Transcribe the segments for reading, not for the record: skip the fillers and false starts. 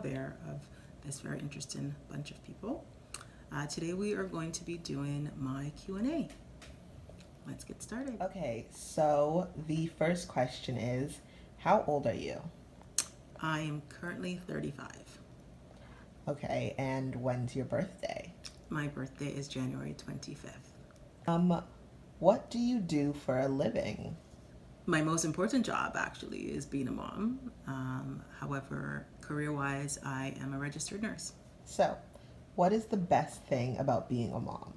there of this very interesting bunch of people. Today we are going to be doing my Q&A. Let's get started. Okay, so the first question is, how old are you? I am currently 35. Okay, and when's your birthday? My birthday is January 25th. What do you do for a living? My most important job actually is being a mom. However, career-wise, I am a registered nurse. So, what is the best thing about being a mom?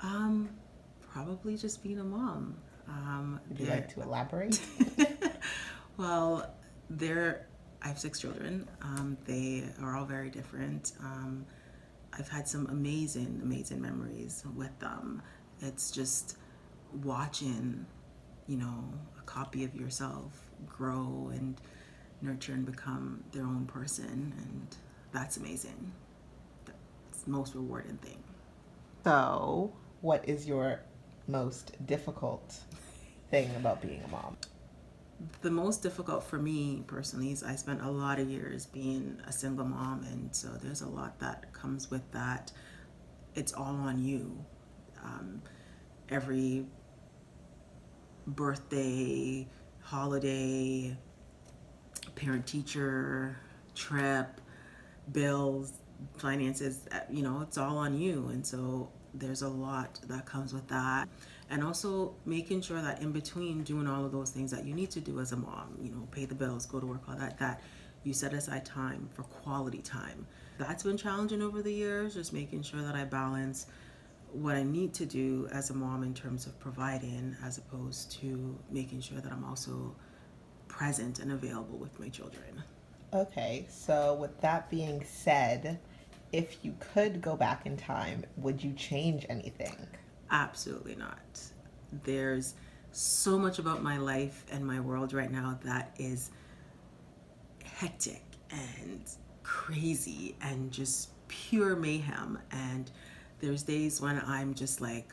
Um, Probably just being a mom. Would you like to elaborate? Well, I have 6 children. They are all very different. I've had some amazing, amazing memories with them. It's just watching, a copy of yourself grow and nurture and become their own person, and that's amazing. That's the most rewarding thing. So, what is your most difficult thing about being a mom? The most difficult for me personally is I spent a lot of years being a single mom, and so there's a lot that comes with that. It's all on you. Every birthday, holiday, parent teacher, trip, bills, finances, it's all on you. And so there's a lot that comes with that. And also making sure that in between doing all of those things that you need to do as a mom, pay the bills, go to work, all that you set aside time for quality time. That's been challenging over the years, just making sure that I balance what I need to do as a mom in terms of providing, as opposed to making sure that I'm also present and available with my children. Okay, so with that being said, if you could go back in time, would you change anything? Absolutely not. There's so much about my life and my world right now that is hectic and crazy and just pure mayhem. And there's days when I'm just like,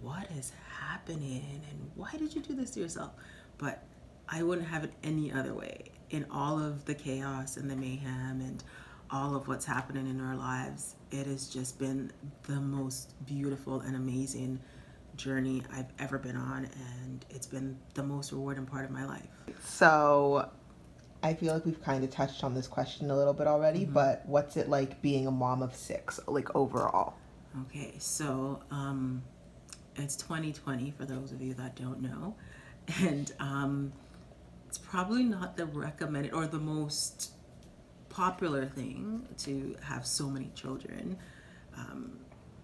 what is happening? And why did you do this to yourself? But I wouldn't have it any other way. In all of the chaos and the mayhem and all of what's happening in our lives, it has just been the most beautiful and amazing journey I've ever been on, and it's been the most rewarding part of my life. So, I feel like we've kind of touched on this question a little bit already, but what's it like being a mom of 6, like overall? Okay, so it's 2020 for those of you that don't know, and it's probably not the recommended or the most popular thing to have so many children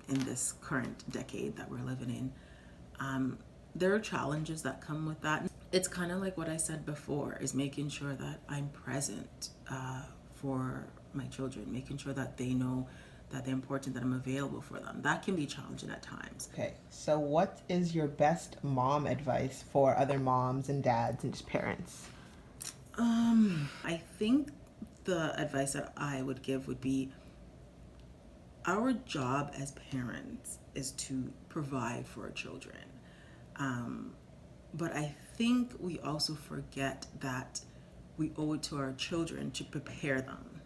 in this current decade that we're living in. There are challenges that come with that. It's kind of like what I said before, is making sure that I'm present for my children, making sure that they know that they're important, that I'm available for them. That can be challenging at times. Okay, so what is your best mom advice for other moms and dads and just parents? I think the advice that I would give would be, our job as parents is to provide for our children. But I think we also forget that we owe it to our children to prepare them.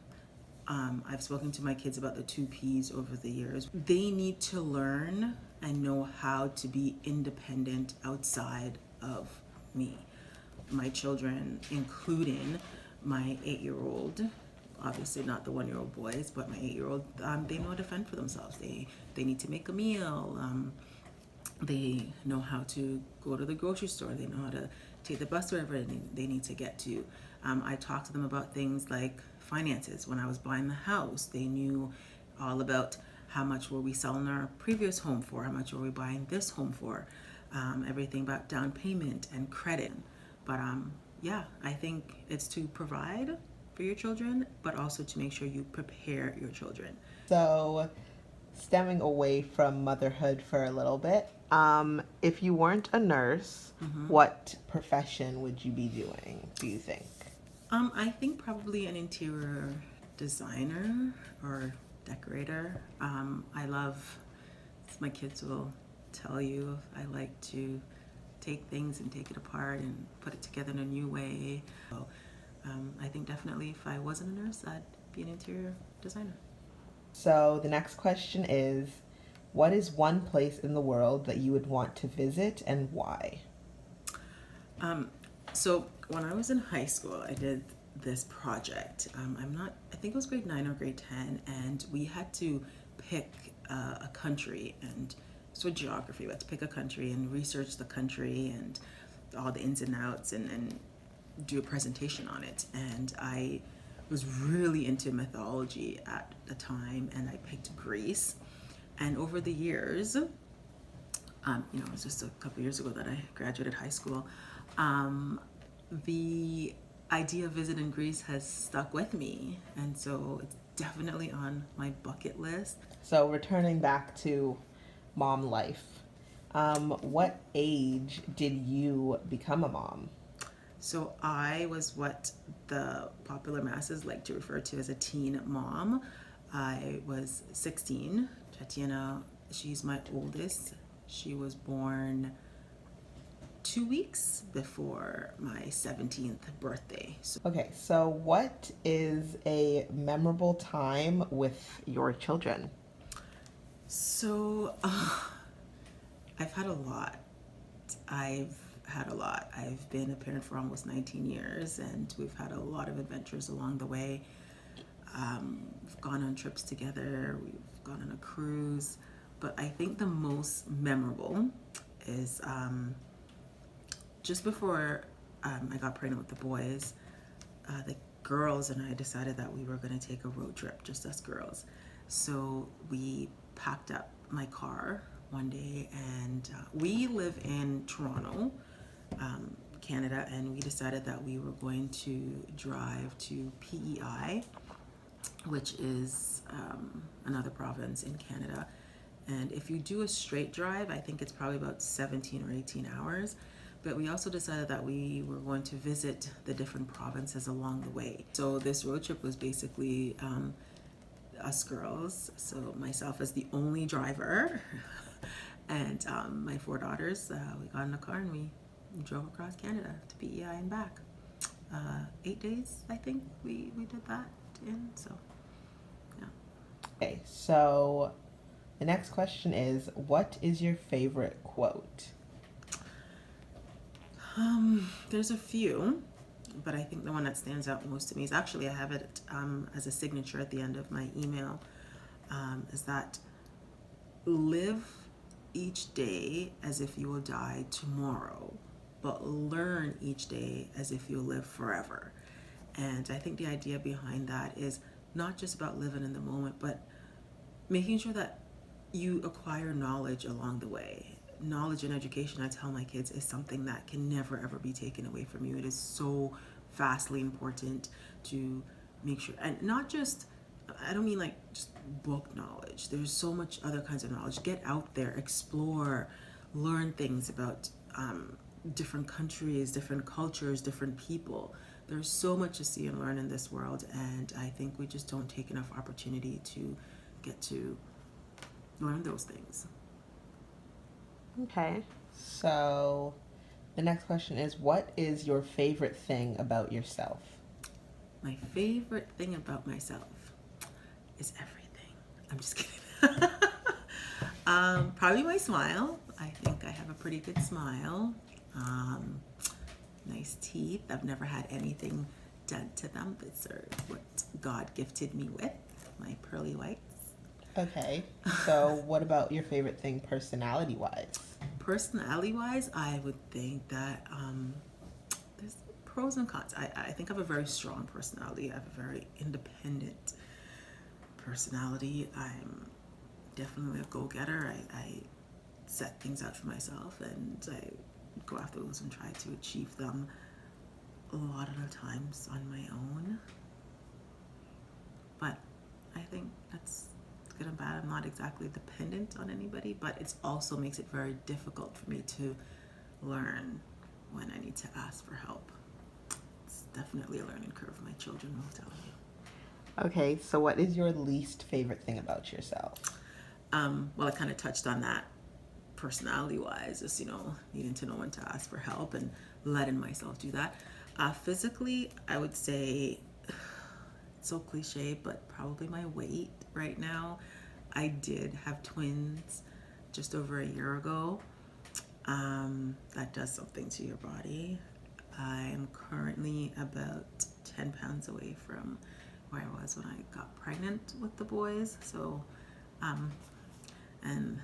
I've spoken to my kids about the 2Ps over the years. They need to learn and know how to be independent outside of me. My children, including my 8-year-old, obviously not the 1-year-old boys, but my 8-year-old, they know how to fend for themselves. They need to make a meal. They know how to go to the grocery store. They know how to take the bus wherever they need to get to. I talked to them about things like finances. When I was buying the house, they knew all about how much were we selling our previous home for, how much were we buying this home for, everything about down payment and credit. But yeah, I think it's to provide for your children, but also to make sure you prepare your children. So, stemming away from motherhood for a little bit, if you weren't a nurse, what profession would you be doing, do you think? I think probably an interior designer or decorator. I love, as my kids will tell you, I like to take things and take it apart and put it together in a new way. So I think definitely if I wasn't a nurse, I'd be an interior designer. So the next question is, what is one place in the world that you would want to visit and why? So when I was in high school, I did this project. I think it was grade 9 or grade 10, and we had to pick a country, and so geography, we had to pick a country and research the country and all the ins and outs, and do a presentation on it. And I was really into mythology at the time, and I picked Greece. And over the years, it was just a couple years ago that I graduated high school. The idea of visiting Greece has stuck with me, and so it's definitely on my bucket list. So returning back to mom life, what age did you become a mom? So I was what the popular masses like to refer to as a teen mom. I was 16. Tatiana, she's my oldest. She was born 2 weeks before my 17th birthday. So, Okay, so what is a memorable time with your children? I've had a lot. I've been a parent for almost 19 years, and we've had a lot of adventures along the way. We've gone on trips together, we've gone on a cruise, but I think the most memorable is just before I got pregnant with the boys, the girls and I decided that we were going to take a road trip, just us girls. So we packed up my car one day, and we live in Toronto, Canada, and we decided that we were going to drive to PEI, which is another province in Canada. And if you do a straight drive, I think it's probably about 17 or 18 hours. But we also decided that we were going to visit the different provinces along the way. So this road trip was basically us girls, so myself as the only driver, and my 4 daughters. We got in a car and we drove across Canada to PEI and back. 8 days, I think we did that in. So, yeah. Okay, so the next question is, what is your favorite quote? There's a few, but I think the one that stands out most to me is actually I have it as a signature at the end of my email. Is that live each day as if you will die tomorrow, but learn each day as if you'll live forever. And I think the idea behind that is not just about living in the moment, but making sure that you acquire knowledge along the way. Knowledge and education, I tell my kids, is something that can never ever be taken away from you. It is so vastly important to make sure, and not just, I don't mean like just book knowledge. There's so much other kinds of knowledge. Get out there, explore, learn things about different countries, different cultures, different people. There's so much to see and learn in this world, and I think we just don't take enough opportunity to get to learn those things. Okay, so the next question is, what is your favorite thing about yourself? My favorite thing about myself is everything. I'm just kidding. Probably my smile. I think I have a pretty good smile. Nice teeth. I've never had anything done to them. It's what God gifted me with, my pearly whites. Okay, so what about your favorite thing personality-wise? Personality-wise, I would think that there's pros and cons. I think I have a very strong personality. I have a very independent personality. I'm definitely a go-getter. I set things out for myself, and I go after those and try to achieve them a lot of the times on my own. But I think that's good and bad. I'm not exactly dependent on anybody, but it also makes it very difficult for me to learn when I need to ask for help. It's definitely a learning curve. My children will tell you. Okay, so what is your least favorite thing about yourself? Well, I kind of touched on that personality-wise, just, needing to know when to ask for help and letting myself do that. Physically, I would say so cliche, but probably my weight right now. I did have twins just over a year ago. That does something to your body. I am currently about 10 pounds away from where I was when I got pregnant with the boys. So, and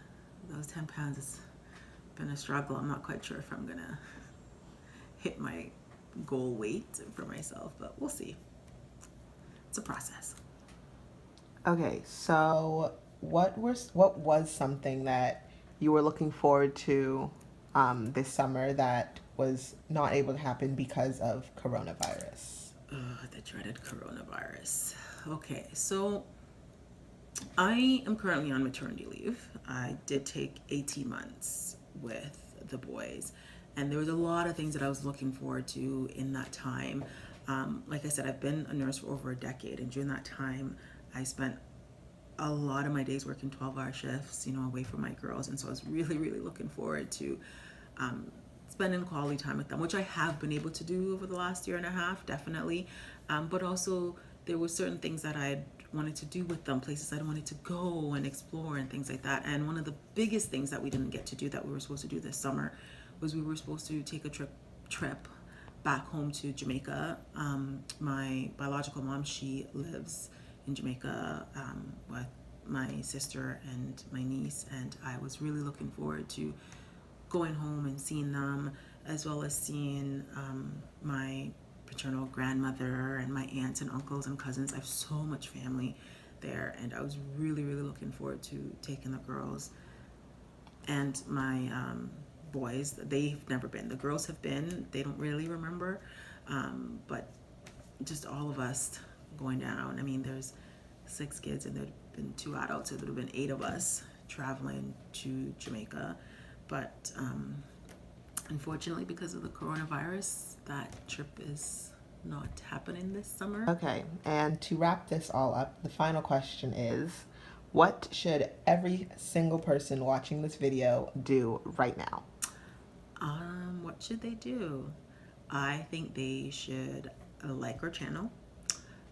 those 10 pounds has been a struggle. I'm not quite sure if I'm gonna hit my goal weight for myself, but we'll see. It's a process. Okay, so what was something that you were looking forward to this summer that was not able to happen because of coronavirus? The dreaded coronavirus. Okay, so I am currently on maternity leave. I did take 18 months with the boys, and there was a lot of things that I was looking forward to in that time. Like I said, I've been a nurse for over a decade, and during that time, I spent a lot of my days working 12-hour shifts, away from my girls. And so I was really, really looking forward to spending quality time with them, which I have been able to do over the last year and a half, definitely. But also, there were certain things that I wanted to do with them, places I wanted to go and explore and things like that. And one of the biggest things that we didn't get to do that we were supposed to do this summer was we were supposed to take a trip back home to Jamaica. My biological mom, she lives in Jamaica with my sister and my niece, and I was really looking forward to going home and seeing them, as well as seeing my paternal grandmother and my aunts and uncles and cousins. I have so much family there, and I was really, really looking forward to taking the girls and my boys. They've never been. The girls have been. They don't really remember, but just all of us going down. I mean, there's 6 kids and there'd been 2 adults, so there would have been 8 of us traveling to Jamaica. But unfortunately, because of the coronavirus, that trip is not happening this summer. Okay, and to wrap this all up, the final question is, what should every single person watching this video do right now? What should they do? I think they should like our channel.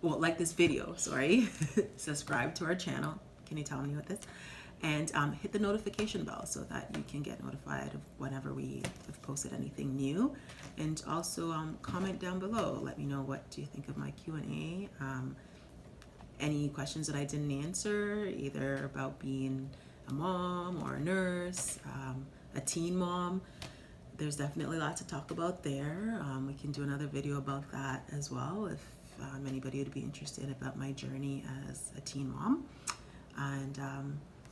Well, like this video, sorry. Subscribe to our channel. Can you tell me what this? And hit the notification bell so that you can get notified of whenever we have posted anything new. And also comment down below. Let me know, what do you think of my Q&A? Any questions that I didn't answer, either about being a mom or a nurse, a teen mom. There's definitely lots to talk about there. We can do another video about that as well if anybody would be interested about my journey as a teen mom. And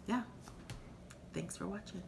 yeah, thanks for watching.